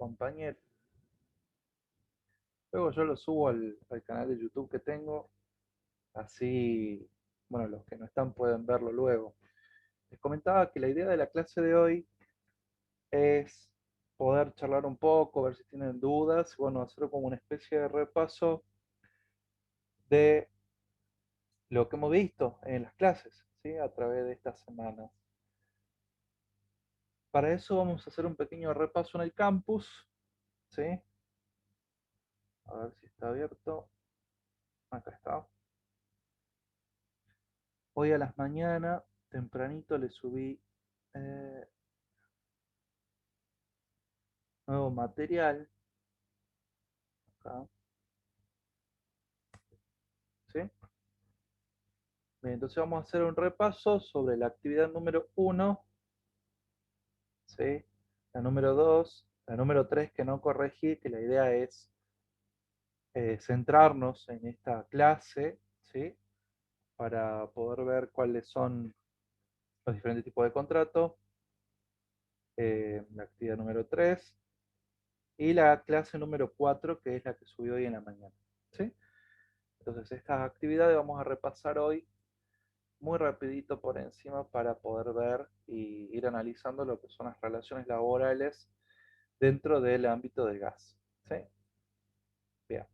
compañero. Luego yo lo subo al canal de YouTube que tengo, así, bueno, los que no están pueden verlo luego. Les comentaba que la idea de la clase de hoy es poder charlar un poco, ver si tienen dudas, bueno, hacer como una especie de repaso de lo que hemos visto en las clases, ¿sí? A través de estas semanas. Para eso vamos a hacer un pequeño repaso en el campus, ¿sí? A ver si está abierto. Acá está. Hoy a las mañanas, tempranito, le subí eh, nuevo material. Acá, ¿sí? Bien, entonces vamos a hacer un repaso sobre la actividad número 1, ¿sí? La número 2, la número 3 que no corregí, que la idea es centrarnos en esta clase, ¿sí? Para poder ver cuáles son los diferentes tipos de contrato. La actividad número 3 y la clase número 4, que es la que subí hoy en la mañana, ¿sí? Entonces estas actividades vamos a repasar hoy muy rapidito por encima para poder ver y ir analizando lo que son las relaciones laborales dentro del ámbito del gas, ¿sí? Bien.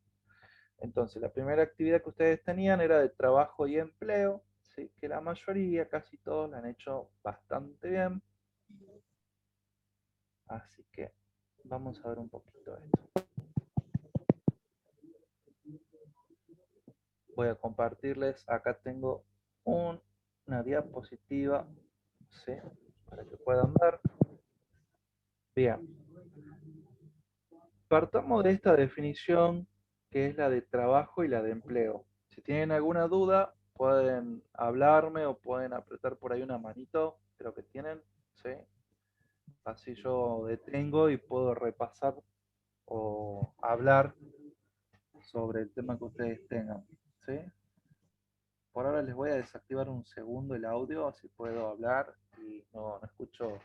Entonces, la primera actividad que ustedes tenían era de trabajo y empleo, ¿sí? Que la mayoría, casi todos, la han hecho bastante bien. Así que vamos a ver un poquito de esto. Voy a compartirles, acá tengo una diapositiva, ¿sí? Para que puedan ver. Bien, partamos de esta definición que es la de trabajo y la de empleo. Si tienen alguna duda, pueden hablarme o pueden apretar por ahí una manito, creo que tienen, ¿sí? Así yo detengo y puedo repasar o hablar sobre el tema que ustedes tengan, ¿sí? Por ahora les voy a desactivar un segundo el audio, así puedo hablar y no escucho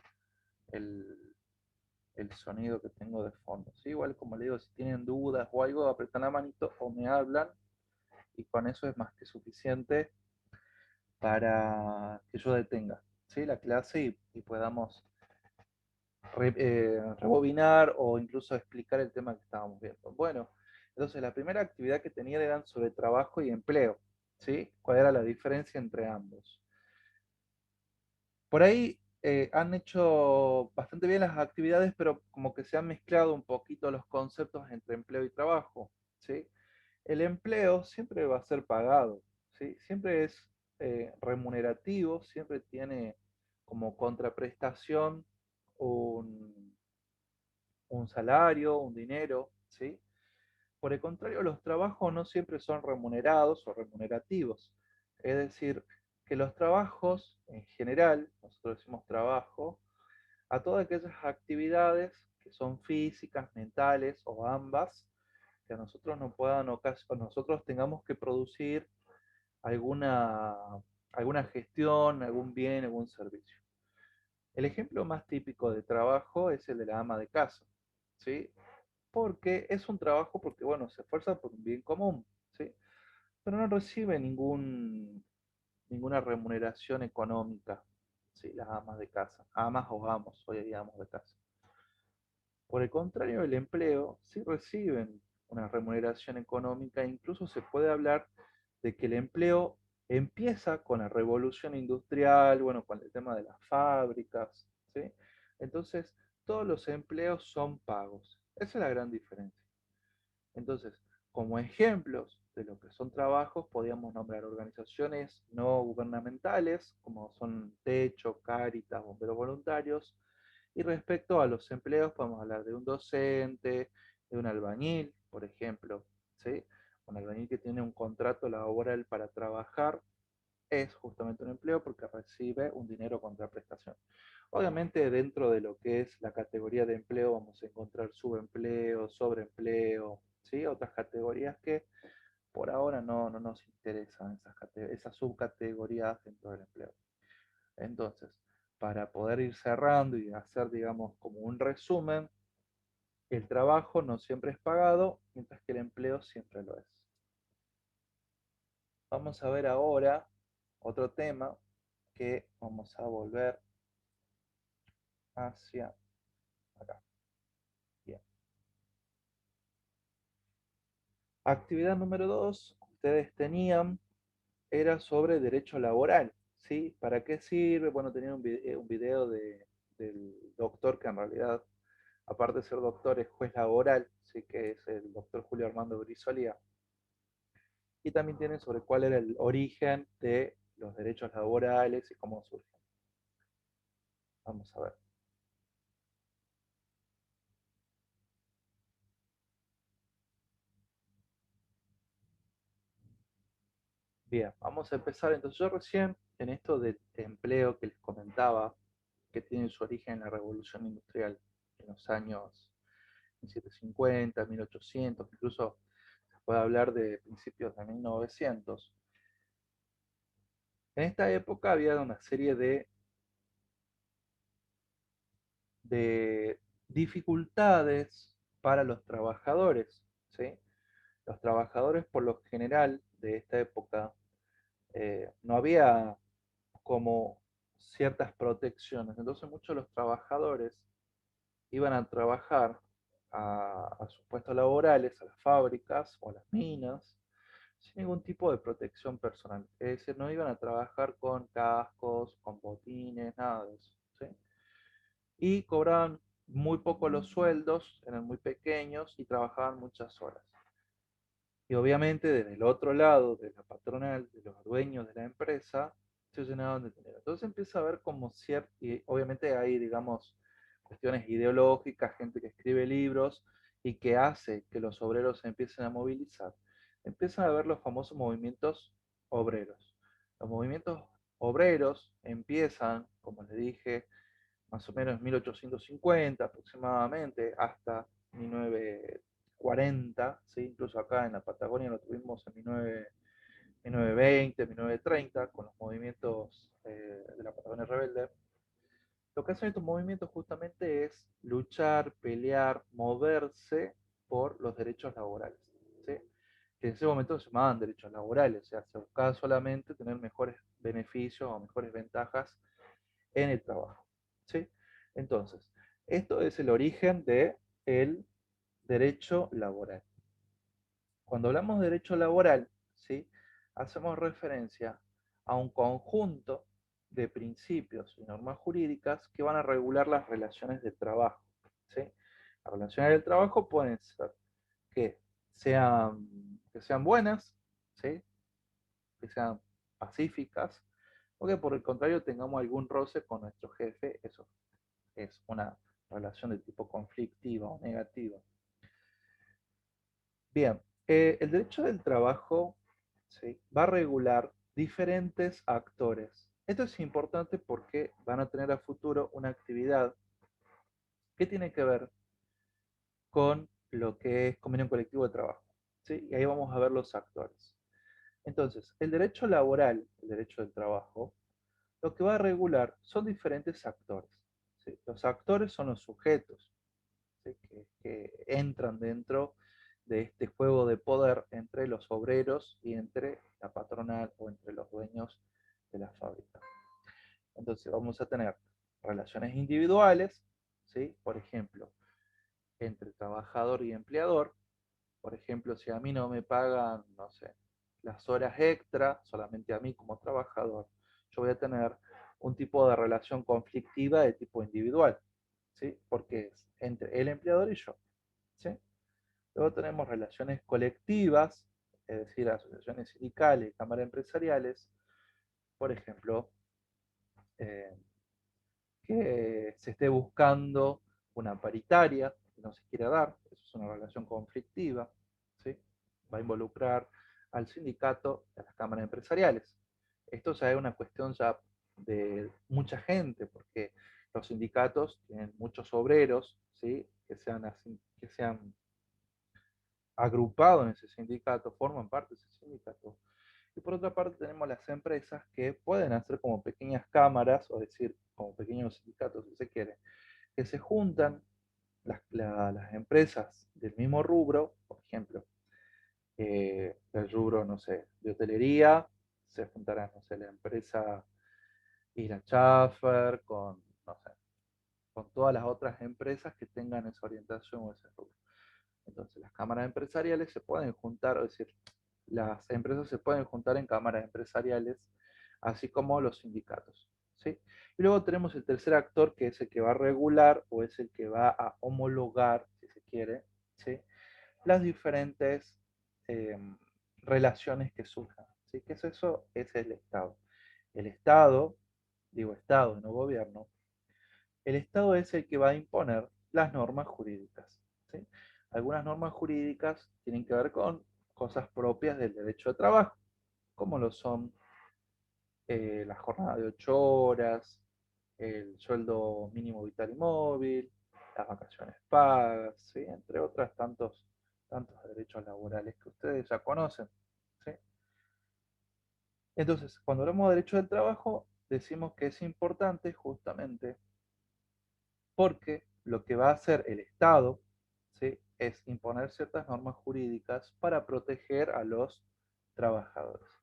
el, el sonido que tengo de fondo. ¿Sí? Igual como le digo, si tienen dudas o algo, apretan la manito o me hablan y con eso es más que suficiente para que yo detenga, ¿sí? La clase y podamos rebobinar o incluso explicar el tema que estábamos viendo. Bueno, entonces la primera actividad que tenía eran sobre trabajo y empleo, ¿sí? ¿Cuál era la diferencia entre ambos? Por ahí han hecho bastante bien las actividades, pero como que se han mezclado un poquito los conceptos entre empleo y trabajo, ¿sí? El empleo siempre va a ser pagado, ¿sí? Siempre es remunerativo, siempre tiene como contraprestación un, un salario, un dinero, ¿sí? Por el contrario, los trabajos no siempre son remunerados o remunerativos. Es decir, que los trabajos en general, nosotros decimos trabajo, a todas aquellas actividades que son físicas, mentales o ambas, que a nosotros no puedan o nosotros tengamos que producir alguna, alguna gestión, algún bien, algún servicio. El ejemplo más típico de trabajo es el de la ama de casa, ¿sí? Porque es un trabajo porque, bueno, se esfuerza por un bien común, ¿sí? Pero no recibe ninguna remuneración económica, ¿sí? Las amas de casa, amas o amos, hoy hay amos de casa. Por el contrario, el empleo sí reciben una remuneración económica, e incluso se puede hablar de que el empleo empieza con la revolución industrial, bueno, con el tema de las fábricas, ¿sí? Entonces, todos los empleos son pagos. Esa es la gran diferencia. Entonces, como ejemplos de lo que son trabajos, podríamos nombrar organizaciones no gubernamentales, como son Techo, Cáritas, Bomberos Voluntarios, y respecto a los empleos, podemos hablar de un docente, de un albañil, por ejemplo, ¿sí? Un albañil que tiene un contrato laboral para trabajar es justamente un empleo porque recibe un dinero contra prestación. Obviamente dentro de lo que es la categoría de empleo vamos a encontrar subempleo, sobreempleo, ¿sí? Otras categorías que por ahora no nos interesan esas subcategorías dentro del empleo. Entonces, para poder ir cerrando y hacer, digamos, como un resumen, El trabajo no siempre es pagado, mientras que el empleo siempre lo es. Vamos a ver ahora otro tema que vamos a volver hacia acá. Bien. Actividad número 2, ustedes tenían, era sobre derecho laboral, ¿sí? ¿Para qué sirve? Bueno, tenía un video del doctor que en realidad, aparte de ser doctor, es juez laboral, ¿sí? Que es el doctor Julio Armando Brizolia. Y también tiene sobre cuál era el origen de los derechos laborales y cómo surgen. Vamos a ver. Bien, vamos a empezar. Entonces yo recién en esto de empleo que les comentaba, que tiene su origen en la Revolución Industrial, en los años 1750, 1800, incluso se puede hablar de principios de 1900. En esta época había una serie de dificultades para los trabajadores, ¿sí? Los trabajadores por lo general de esta época no había como ciertas protecciones. Entonces muchos de los trabajadores iban a trabajar a sus puestos laborales, a las fábricas o a las minas, sin ningún tipo de protección personal. Es decir, no iban a trabajar con cascos, con botines, nada de eso. ¿Sí? Y cobraban muy poco los sueldos, eran muy pequeños y trabajaban muchas horas. Y obviamente desde el otro lado, de la patronal, de los dueños de la empresa, se llenaban de dinero. Entonces empieza a haber como cierto, y obviamente hay, digamos, cuestiones ideológicas, gente que escribe libros y que hace que los obreros se empiecen a movilizar. Empiezan a haber los famosos movimientos obreros. Los movimientos obreros empiezan, como les dije, más o menos en 1850 aproximadamente, hasta 1940, ¿sí? Incluso acá en la Patagonia lo tuvimos en 1920, 1930, con los movimientos de la Patagonia Rebelde. Lo que hacen estos movimientos justamente es luchar, pelear, moverse por los derechos laborales, ¿sí? Que en ese momento se llamaban derechos laborales, o sea, se buscaba solamente tener mejores beneficios o mejores ventajas en el trabajo, ¿sí? Entonces, esto es el origen del derecho laboral. Cuando hablamos de derecho laboral, ¿sí? Hacemos referencia a un conjunto de principios y normas jurídicas que van a regular las relaciones de trabajo, ¿sí? Las relaciones del trabajo pueden ser que sean buenas, ¿sí? Que sean pacíficas, o que por el contrario tengamos algún roce con nuestro jefe, eso es una relación de tipo conflictiva o negativa. Bien, el derecho del trabajo, ¿sí? Va a regular diferentes actores. Esto es importante porque van a tener a futuro una actividad que tiene que ver con lo que es convenio colectivo de trabajo, ¿sí? Y ahí vamos a ver los actores. Entonces, el derecho laboral, el derecho del trabajo, lo que va a regular son diferentes actores, ¿sí? Los actores son los sujetos, ¿sí? Que entran dentro de este juego de poder entre los obreros y entre la patronal o entre los dueños de la fábrica. Entonces vamos a tener relaciones individuales, ¿sí? Por ejemplo, entre trabajador y empleador. Por ejemplo, si a mí no me pagan, no sé, las horas extra, solamente a mí como trabajador, yo voy a tener un tipo de relación conflictiva de tipo individual, ¿sí? Porque es entre el empleador y yo, ¿sí? Luego tenemos relaciones colectivas, es decir, asociaciones sindicales, cámaras empresariales, por ejemplo, eh, que se esté buscando una paritaria que no se quiera dar, eso es una relación conflictiva, ¿sí? Va a involucrar al sindicato y a las cámaras empresariales. Esto ya es una cuestión ya de mucha gente, porque los sindicatos tienen muchos obreros, ¿sí? Que sean agrupados en ese sindicato, forman parte de ese sindicato. Y por otra parte tenemos las empresas que pueden hacer como pequeñas cámaras, o decir, como pequeños sindicatos si se quiere, que se juntan las empresas del mismo rubro, por ejemplo, el rubro, no sé, de hotelería, se juntarán, no sé, la empresa Isla Schaffer con, no sé, con todas las otras empresas que tengan esa orientación o ese rubro. Entonces, las cámaras empresariales se pueden juntar, es decir, las empresas se pueden juntar en cámaras empresariales, así como los sindicatos, ¿sí? Y luego tenemos el tercer actor, que es el que va a regular o es el que va a homologar, si se quiere, ¿sí? Las diferentes eh, relaciones que surjan, ¿sí? ¿Qué es eso? Es el Estado. El Estado, digo Estado, no gobierno, el Estado es el que va a imponer las normas jurídicas, ¿sí? Algunas normas jurídicas tienen que ver con cosas propias del derecho de trabajo, como lo son la jornada de 8 horas, el sueldo mínimo vital y móvil, las vacaciones pagas, ¿sí? Entre otras tantos derechos laborales que ustedes ya conocen, ¿sí? Entonces, cuando hablamos de derecho del trabajo, decimos que es importante justamente porque lo que va a hacer el Estado, ¿sí? Es imponer ciertas normas jurídicas para proteger a los trabajadores.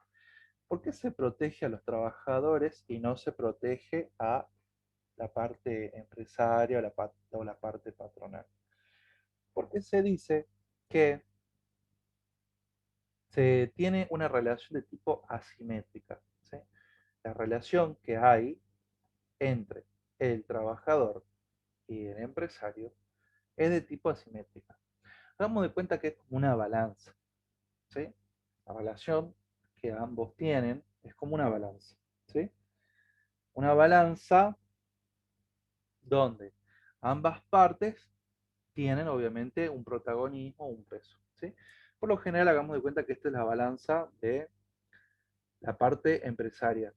¿Por qué se protege a los trabajadores y no se protege a la parte empresaria o la parte patronal? Porque se dice que se tiene una relación de tipo asimétrica, ¿sí? La relación que hay entre el trabajador y el empresario es de tipo asimétrica. Hagamos de cuenta que es como una balanza, ¿sí? La relación que ambos tienen es como una balanza, ¿sí? Una balanza donde ambas partes tienen obviamente un protagonismo, un peso, ¿sí? Por lo general, hagamos de cuenta que esta es la balanza de la parte empresaria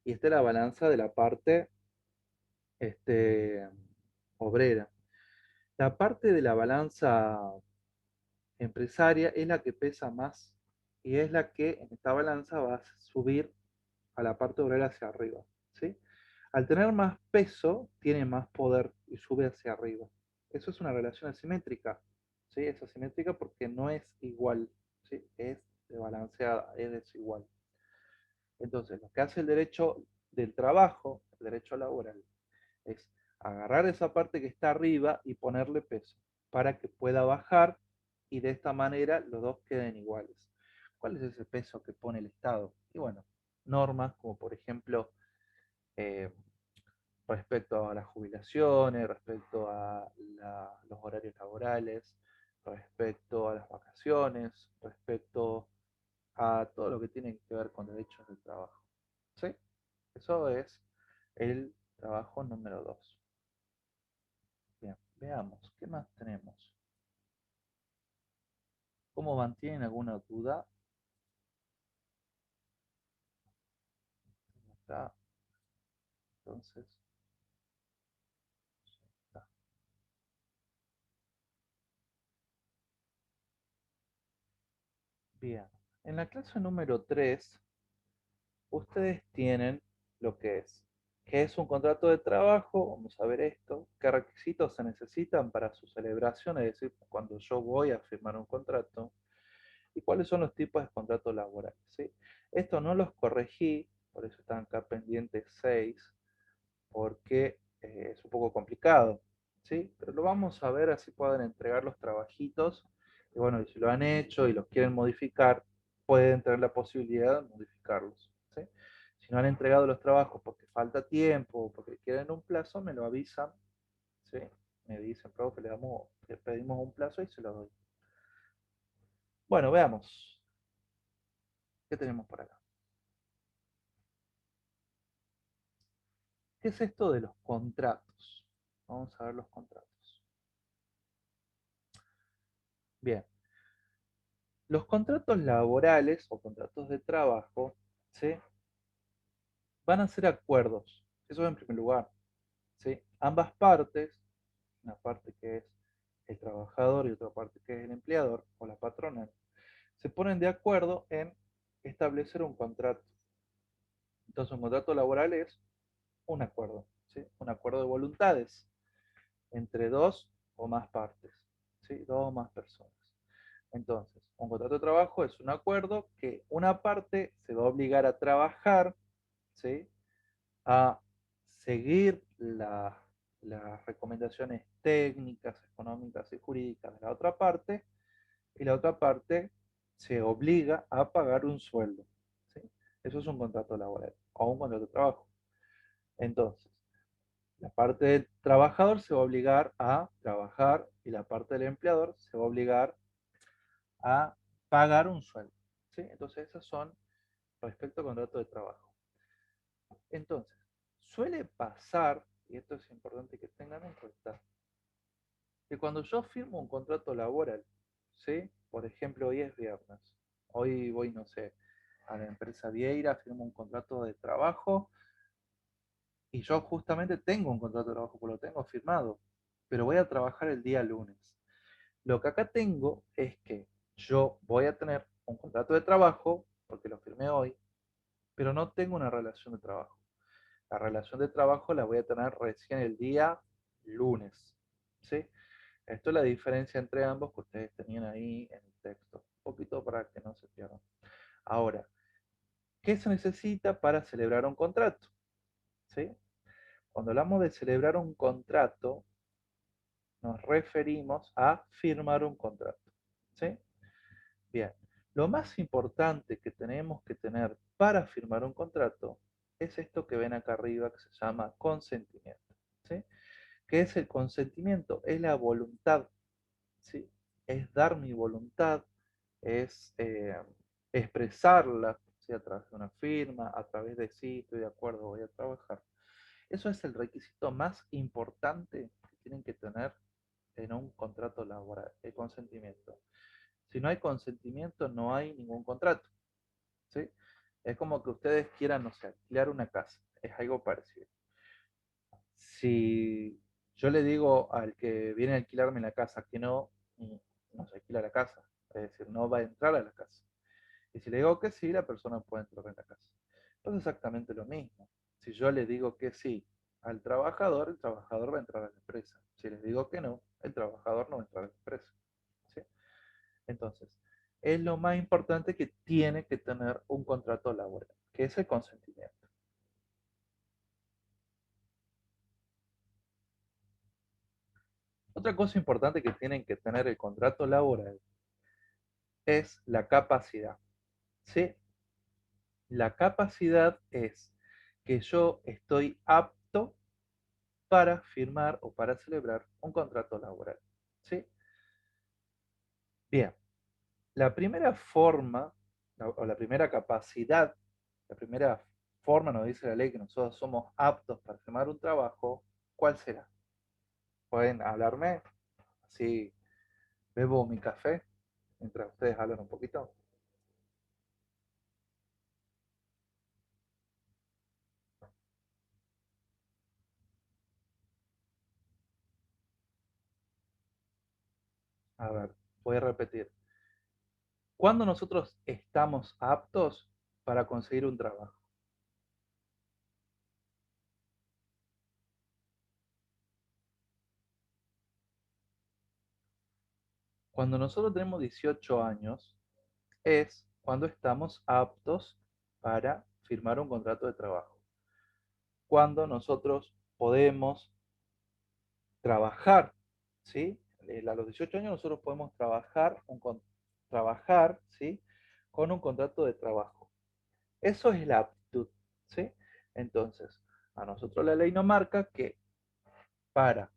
y esta es la balanza de la parte este, obrera. La parte de la balanza empresaria es la que pesa más y es la que en esta balanza va a subir a la parte obrera hacia arriba, ¿sí? Al tener más peso, tiene más poder y sube hacia arriba. Eso es una relación asimétrica, ¿sí? Es asimétrica porque no es igual, ¿sí? Es desbalanceada, es desigual. Entonces, lo que hace el derecho del trabajo, el derecho laboral, es agarrar esa parte que está arriba y ponerle peso para que pueda bajar y de esta manera los dos queden iguales. ¿Cuál es ese peso que pone el Estado? Y bueno, normas como por ejemplo eh, respecto a las jubilaciones, respecto a los horarios laborales, respecto a las vacaciones, respecto a todo lo que tiene que ver con derechos del trabajo. ¿Sí? Eso es el trabajo número 2. Bien, veamos, ¿qué más tenemos? ¿Cómo van? ¿Tienen alguna duda? Está, entonces, está. Bien, en la clase número 3 ustedes tienen lo que es. ¿Qué es un contrato de trabajo? Vamos a ver esto. ¿Qué requisitos se necesitan para su celebración? Es decir, cuando yo voy a firmar un contrato. ¿Y cuáles son los tipos de contratos laborales? ¿Sí? Esto no los corregí, por eso están acá pendientes 6, porque es un poco complicado, ¿sí? Pero lo vamos a ver así pueden entregar los trabajitos. Y bueno, y si lo han hecho y los quieren modificar, pueden tener la posibilidad de modificarlos, ¿sí? Si no han entregado los trabajos porque falta tiempo o porque quieren un plazo, me lo avisan, ¿sí? Me dicen, profe, le pedimos un plazo y se lo doy. Bueno, veamos. ¿Qué tenemos por acá? ¿Qué es esto de los contratos? Vamos a ver los contratos. Bien, los contratos laborales o contratos de trabajo, ¿sí? Van a ser acuerdos. Eso en primer lugar, ¿sí? Ambas partes, una parte que es el trabajador y otra parte que es el empleador o la patrona, se ponen de acuerdo en establecer un contrato. Entonces, un contrato laboral es un acuerdo, ¿sí? Un acuerdo de voluntades entre dos. o más partes, ¿sí? Dos o más personas. Entonces, un contrato de trabajo es un acuerdo que una parte se va a obligar a trabajar, ¿sí? A seguir las recomendaciones técnicas, económicas y jurídicas de la otra parte, y la otra parte se obliga a pagar un sueldo, ¿sí? Eso es un contrato laboral o un contrato de trabajo. Entonces, la parte del trabajador se va a obligar a trabajar y la parte del empleador se va a obligar a pagar un sueldo, ¿sí? Entonces, esos son respecto al contrato de trabajo. Entonces, suele pasar, y esto es importante que tengan en cuenta, que cuando yo firmo un contrato laboral, ¿sí? Por ejemplo, hoy es viernes, hoy voy, no sé, a la empresa Vieira, firmo un contrato de trabajo y yo justamente tengo un contrato de trabajo, porque lo tengo firmado, pero voy a trabajar el día lunes. Lo que acá tengo es que yo voy a tener un contrato de trabajo, porque lo firmé hoy, pero no tengo una relación de trabajo. La relación de trabajo la voy a tener recién el día lunes, ¿sí? Esto es la diferencia entre ambos que ustedes tenían ahí en el texto. Un poquito para que no se pierdan. Ahora, ¿qué se necesita para celebrar un contrato? ¿Sí? Cuando hablamos de celebrar un contrato, nos referimos a firmar un contrato. ¿Sí? Bien. Lo más importante que tenemos que tener para firmar un contrato es esto que ven acá arriba que se llama consentimiento. ¿Sí? ¿Qué es el consentimiento? Es la voluntad, ¿sí? Es dar mi voluntad, es expresarla, ¿sí? A través de una firma, a través de sí, estoy de acuerdo, voy a trabajar. Eso es el requisito más importante que tienen que tener en un contrato laboral, el consentimiento. Si no hay consentimiento, no hay ningún contrato, ¿sí? Es como que ustedes quieran, no sé, alquilar una casa, es algo parecido. Si yo le digo al que viene a alquilarme la casa que no, no se alquila la casa, es decir, no va a entrar a la casa. Y si le digo que sí, la persona puede entrar en la casa. Entonces es exactamente lo mismo. Si yo le digo que sí al trabajador, el trabajador va a entrar a la empresa. Si les digo que no, el trabajador no va a entrar a la empresa. ¿Sí? Entonces, es lo más importante que tiene que tener un contrato laboral, que es el consentimiento. Otra cosa importante que tienen que tener el contrato laboral es la capacidad. ¿Sí? La capacidad es que yo estoy apto para firmar o para celebrar un contrato laboral. ¿Sí? Bien, la primera forma o la primera capacidad, la primera forma nos dice la ley que nosotros somos aptos para firmar un trabajo, ¿cuál será? ¿Pueden hablarme? Así bebo mi café mientras ustedes hablan un poquito. A ver, voy a repetir. ¿Cuándo nosotros estamos aptos para conseguir un trabajo? Cuando nosotros tenemos 18 años, es cuando estamos aptos para firmar un contrato de trabajo. Cuando nosotros podemos trabajar, ¿sí? A los 18 años nosotros podemos trabajar, ¿sí? Con un contrato de trabajo. Eso es la aptitud, ¿sí? Entonces, a nosotros la ley nos marca que para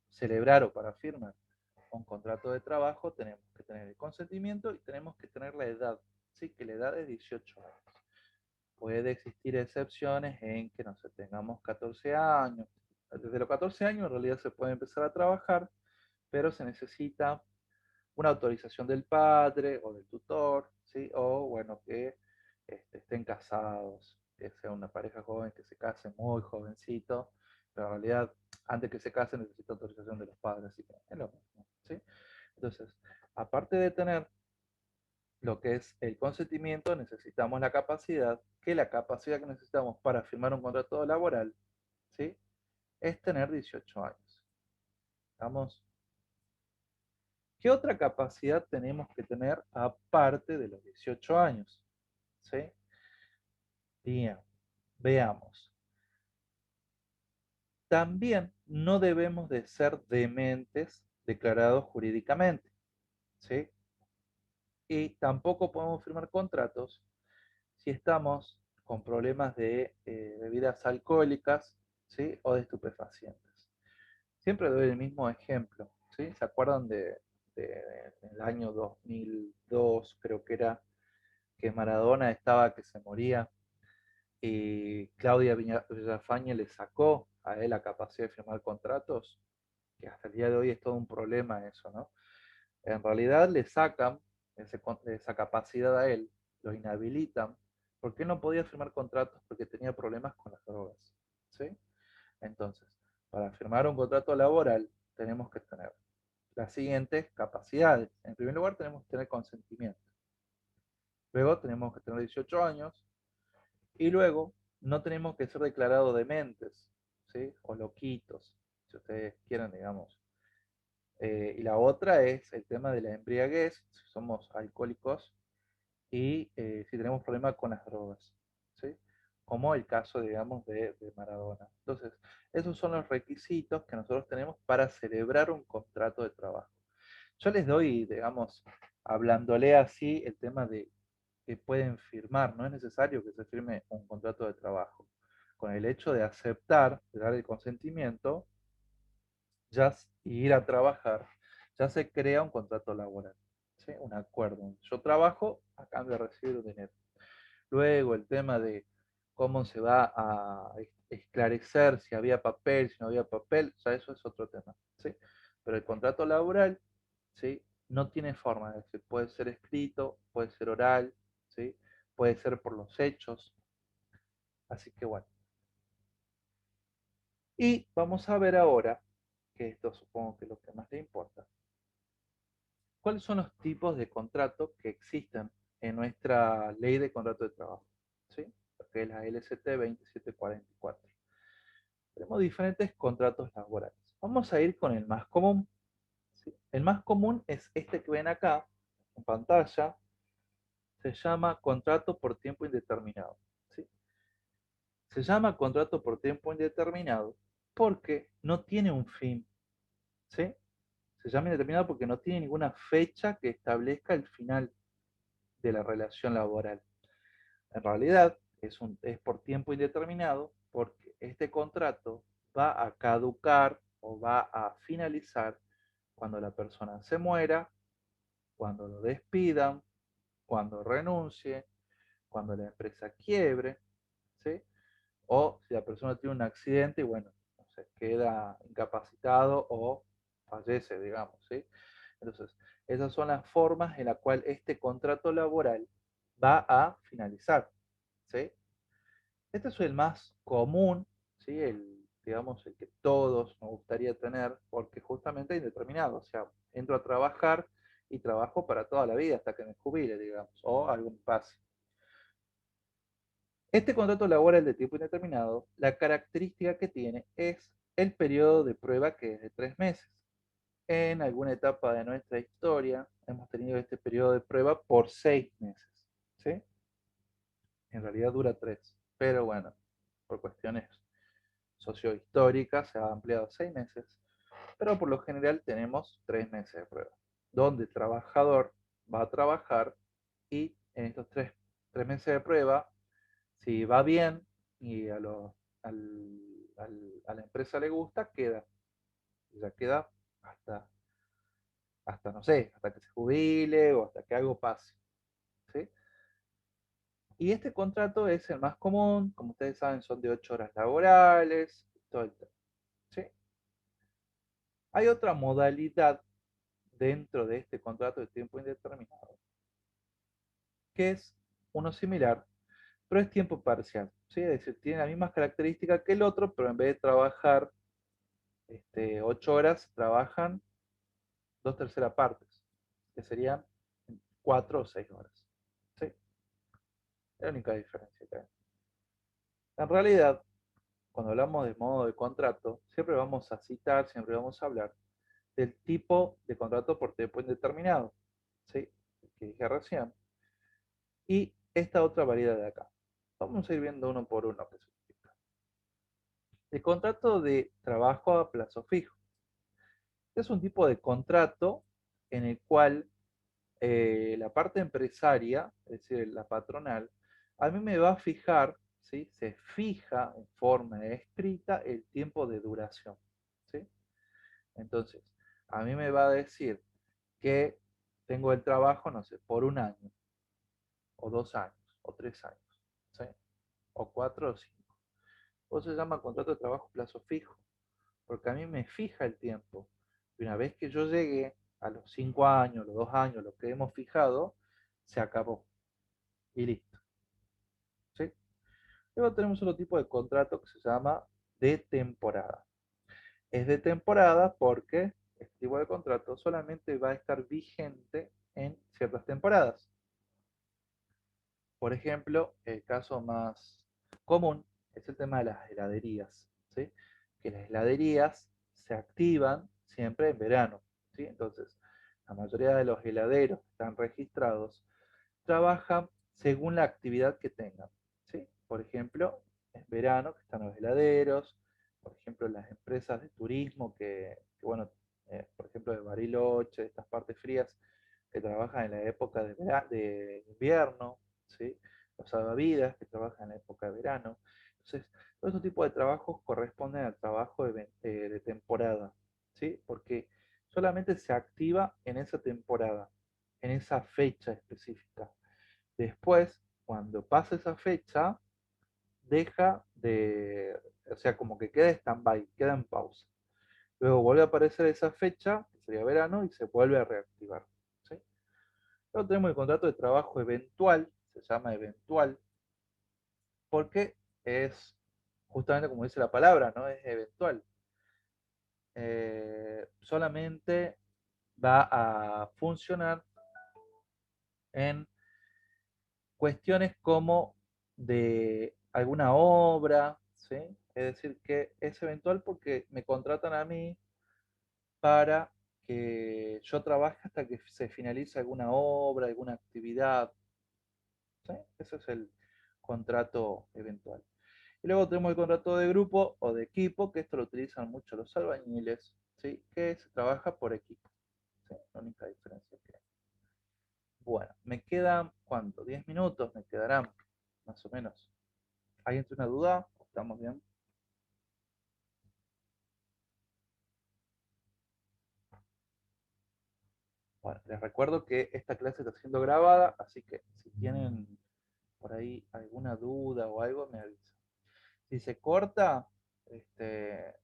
celebrar o para firmar un contrato de trabajo tenemos que tener el consentimiento y tenemos que tener la edad, ¿sí? Que la edad es 18 años. Puede existir excepciones en que, no sé, tengamos 14 años. Desde los 14 años en realidad se puede empezar a trabajar, pero se necesita una autorización del padre o del tutor, ¿sí? O bueno, que estén casados, que sea una pareja joven, que se case muy jovencito, pero en realidad antes que se case necesita autorización de los padres, así que es lo mismo, ¿sí? Entonces, aparte de tener lo que es el consentimiento, necesitamos la capacidad, que la capacidad que necesitamos para firmar un contrato laboral, ¿sí? Es tener 18 años. ¿Estamos? ¿Qué otra capacidad tenemos que tener aparte de los 18 años? ¿Sí? Bien, veamos. También no debemos de ser dementes declarados jurídicamente, ¿sí? Y tampoco podemos firmar contratos si estamos con problemas de bebidas alcohólicas, ¿sí? O de estupefacientes. Siempre doy el mismo ejemplo, ¿sí? ¿Se acuerdan del año 2002, creo que era, que Maradona estaba que se moría y Claudia Villafañe le sacó a él la capacidad de firmar contratos? Que hasta el día de hoy es todo un problema eso, ¿no? En realidad le sacan esa capacidad a él, lo inhabilitan, porque él no podía firmar contratos porque tenía problemas con las drogas, ¿sí? Entonces, para firmar un contrato laboral tenemos que tener las siguientes capacidades. En primer lugar, tenemos que tener consentimiento. Luego, tenemos que tener 18 años. Y luego, no tenemos que ser declarados dementes, ¿sí? O loquitos, si ustedes quieren, digamos. Y la otra es el tema de la embriaguez, si somos alcohólicos y si tenemos problemas con las drogas, ¿sí? Como el caso, digamos, de Maradona. Entonces, esos son los requisitos que nosotros tenemos para celebrar un contrato de trabajo. Yo les doy, digamos, hablándole así, el tema de que pueden firmar. No es necesario que se firme un contrato de trabajo. Con el hecho de aceptar, de dar el consentimiento, ya ir a trabajar, ya se crea un contrato laboral, ¿sí? Un acuerdo. Yo trabajo a cambio de recibir un dinero. Luego el tema de cómo se va a esclarecer si había papel, si no había papel, ya eso es otro tema, ¿sí? Pero el contrato laboral, ¿sí? No tiene forma, es decir, puede ser escrito, puede ser oral, ¿sí? Puede ser por los hechos, así que bueno. Y vamos a ver ahora, que esto supongo que es lo que más le importa, ¿cuáles son los tipos de contrato que existen en nuestra ley de contrato de trabajo? ¿Sí? Que es la LCT 2744. Tenemos diferentes contratos laborales. Vamos a ir con el más común. ¿Sí? El más común es este que ven acá en pantalla. Se llama contrato por tiempo indeterminado. ¿Sí? Se llama contrato por tiempo indeterminado porque no tiene un fin. ¿Sí? Se llama indeterminado porque no tiene ninguna fecha que establezca el final de la relación laboral. En realidad es por tiempo indeterminado porque este contrato va a caducar o va a finalizar cuando la persona se muera, cuando lo despidan, cuando renuncie, cuando la empresa quiebre, ¿sí? O si la persona tiene un accidente y bueno, se queda incapacitado o fallece, digamos, ¿sí? Entonces, esas son las formas en las cuales este contrato laboral va a finalizar, ¿sí? Este es el más común, ¿sí? Digamos, el que todos nos gustaría tener, porque justamente es indeterminado, o sea, entro a trabajar y trabajo para toda la vida hasta que me jubile, digamos, o algo me pase. Este contrato laboral de tiempo indeterminado, la característica que tiene es el periodo de prueba, que es de 3 meses. En alguna etapa de nuestra historia hemos tenido este periodo de prueba por 6 meses, ¿sí? En realidad dura 3, pero bueno, por cuestiones sociohistóricas se ha ampliado a 6 meses, pero por lo general tenemos 3 meses de prueba, donde el trabajador va a trabajar y en estos tres meses de prueba, si va bien y a la empresa le gusta, queda. Ya queda hasta, hasta, no sé, hasta que se jubile o hasta que algo pase, ¿sí? Y este contrato es el más común, como ustedes saben, son de 8 horas laborales, todo el tema, ¿sí? Hay otra modalidad dentro de este contrato de tiempo indeterminado, que es uno similar, pero es tiempo parcial, ¿sí? Es decir, tiene las mismas características que el otro, pero en vez de trabajar 8 horas, trabajan 2/3 partes, que serían 4 o 6 horas, ¿sí? Es la única diferencia que hay. En realidad, cuando hablamos de modo de contrato, siempre vamos a citar, siempre vamos a hablar del tipo de contrato por tiempo indeterminado, ¿sí? Que dije recién, y esta otra variedad de acá. Vamos a ir viendo uno por uno qué significa. El contrato de trabajo a plazo fijo. Es un tipo de contrato en el cual la parte empresaria, es decir, la patronal, a mí me va a fijar, ¿sí? Se fija en forma escrita el tiempo de duración, ¿sí? Entonces, a mí me va a decir que tengo el trabajo, no sé, por un año, o 2 años, o 3 años, ¿sí? O 4 o 5. Eso se llama contrato de trabajo plazo fijo, porque a mí me fija el tiempo. Y una vez que yo llegue a los 5 años, los 2 años, lo que hemos fijado, se acabó. Y listo, ¿sí? Luego tenemos otro tipo de contrato que se llama de temporada. Es de temporada porque este tipo de contrato solamente va a estar vigente en ciertas temporadas. Por ejemplo, el caso más común es el tema de las heladerías, ¿sí? Que las heladerías se activan siempre en verano, ¿sí? Entonces, la mayoría de los heladeros que están registrados trabajan según la actividad que tengan, ¿sí? Por ejemplo, en verano que están los heladeros, por ejemplo, las empresas de turismo bueno, por ejemplo, de Bariloche, de estas partes frías, que trabajan en la época de invierno, ¿sí? Los salvavidas que trabajan en la época de verano. Entonces, todos estos tipos de trabajos corresponden al trabajo de temporada, ¿sí? Porque solamente se activa en esa temporada, en esa fecha específica. Después, cuando pasa esa fecha, deja de, o sea, como que queda stand-by, queda en pausa. Luego vuelve a aparecer esa fecha, que sería verano, y se vuelve a reactivar, ¿sí? Luego tenemos el contrato de trabajo eventual, se llama eventual, porque es justamente como dice la palabra, ¿no? Es eventual. Solamente va a funcionar en cuestiones como de alguna obra, ¿sí? Es decir, que es eventual porque me contratan a mí para que yo trabaje hasta que se finalice alguna obra, alguna actividad, ¿sí? Ese es el contrato eventual. Y luego tenemos el contrato de grupo o de equipo, que esto lo utilizan mucho los albañiles, ¿sí? Que se trabaja por equipo, ¿sí? La única diferencia que hay. Bueno, me quedan, ¿cuánto? 10 minutos me quedarán, más o menos. ¿Alguien tiene una duda? ¿Estamos bien? Bueno, les recuerdo que esta clase está siendo grabada, así que si tienen por ahí alguna duda o algo, me avisan. Si se corta, este,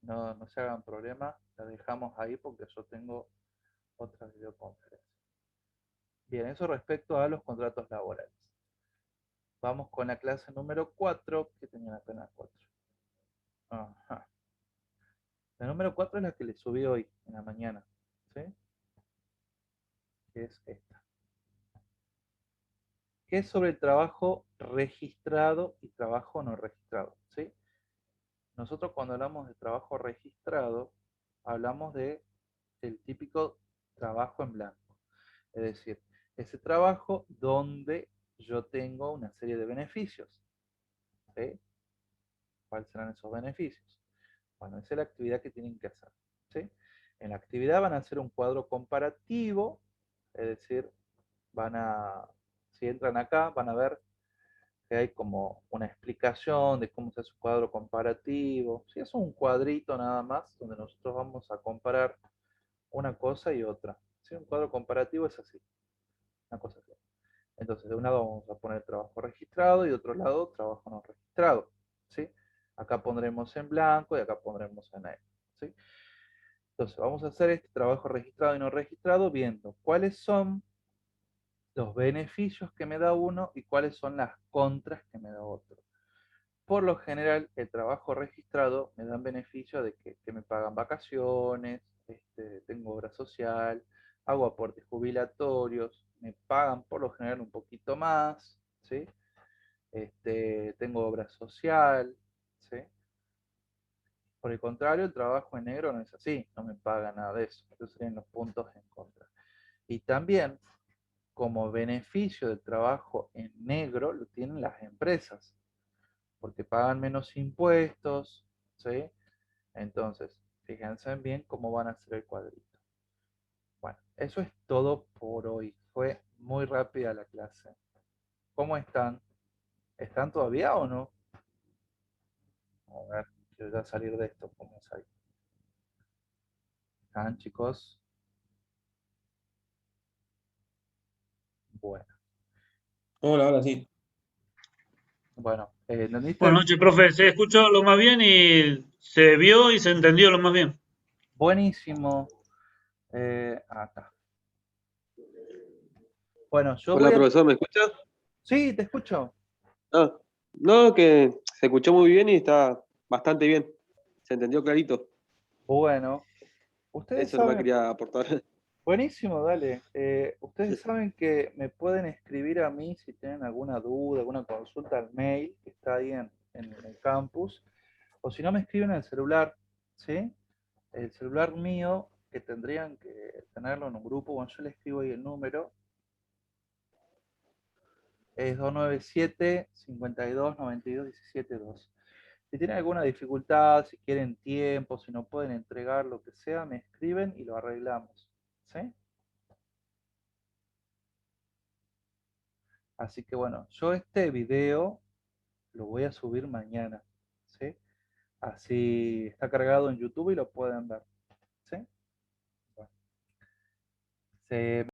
no se hagan problema, la dejamos ahí porque yo tengo otra videoconferencia. Bien, eso respecto a los contratos laborales. Vamos con la clase número 4, que tenían apenas 4. Ajá. La número 4 es la que les subí hoy, en la mañana, ¿sí? Que es esta. Que es sobre el trabajo registrado y trabajo no registrado, ¿sí? Nosotros cuando hablamos de trabajo registrado, hablamos de el típico trabajo en blanco. Es decir, ese trabajo donde yo tengo una serie de beneficios, ¿sí? ¿Cuáles serán esos beneficios? Bueno, esa es la actividad que tienen que hacer, ¿sí? En la actividad van a hacer un cuadro comparativo, es decir, si entran acá, van a ver que hay como una explicación de cómo se hace un cuadro comparativo. Si es un cuadrito nada más, donde nosotros vamos a comparar una cosa y otra. ¿Sí? Un cuadro comparativo es así, una cosa así. Entonces, de un lado vamos a poner trabajo registrado y de otro lado trabajo no registrado. ¿Sí? Acá pondremos en blanco y acá pondremos en negro. ¿Sí? Entonces, vamos a hacer este trabajo registrado y no registrado viendo cuáles son los beneficios que me da uno y cuáles son las contras que me da otro. Por lo general, el trabajo registrado me dan beneficio de que me pagan vacaciones, tengo obra social, hago aportes jubilatorios, me pagan por lo general un poquito más, ¿sí? Tengo obra social, ¿sí? Por el contrario, el trabajo en negro no es así, no me paga nada de eso. Esos serían los puntos en contra. Y también, como beneficio del trabajo en negro, lo tienen las empresas, porque pagan menos impuestos, ¿sí? Entonces, fíjense bien cómo van a hacer el cuadrito. Bueno, eso es todo por hoy. Fue muy rápida la clase. ¿Cómo están? ¿Están todavía o no? A ver, quiero ya salir de esto. ¿Cómo salir? ¿Están, chicos? Bueno, Hola, ahora sí. bueno, ¿entendiste? Buenas noches, profe. Se escuchó lo más bien y se vio y se entendió lo más bien. Buenísimo. Acá. Bueno, yo Hola, voy a... profesor, ¿me escucha? Sí, te escucho. Ah, no, que se escuchó muy bien y está bastante bien. Se entendió clarito. Bueno, ustedes Eso nomás saben... quería aportar. Buenísimo, dale. Ustedes saben que me pueden escribir a mí si tienen alguna duda, alguna consulta al mail que está ahí en el campus, o si no me escriben al celular, ¿sí? El celular mío, que tendrían que tenerlo en un grupo, bueno, yo le escribo ahí el número, es 297-5292-172. Si tienen alguna dificultad, si quieren tiempo, si no pueden entregar lo que sea, me escriben y lo arreglamos, ¿sí? Así que bueno, yo este video lo voy a subir mañana, ¿sí? Así está cargado en YouTube y lo pueden ver, ¿sí? Bueno, se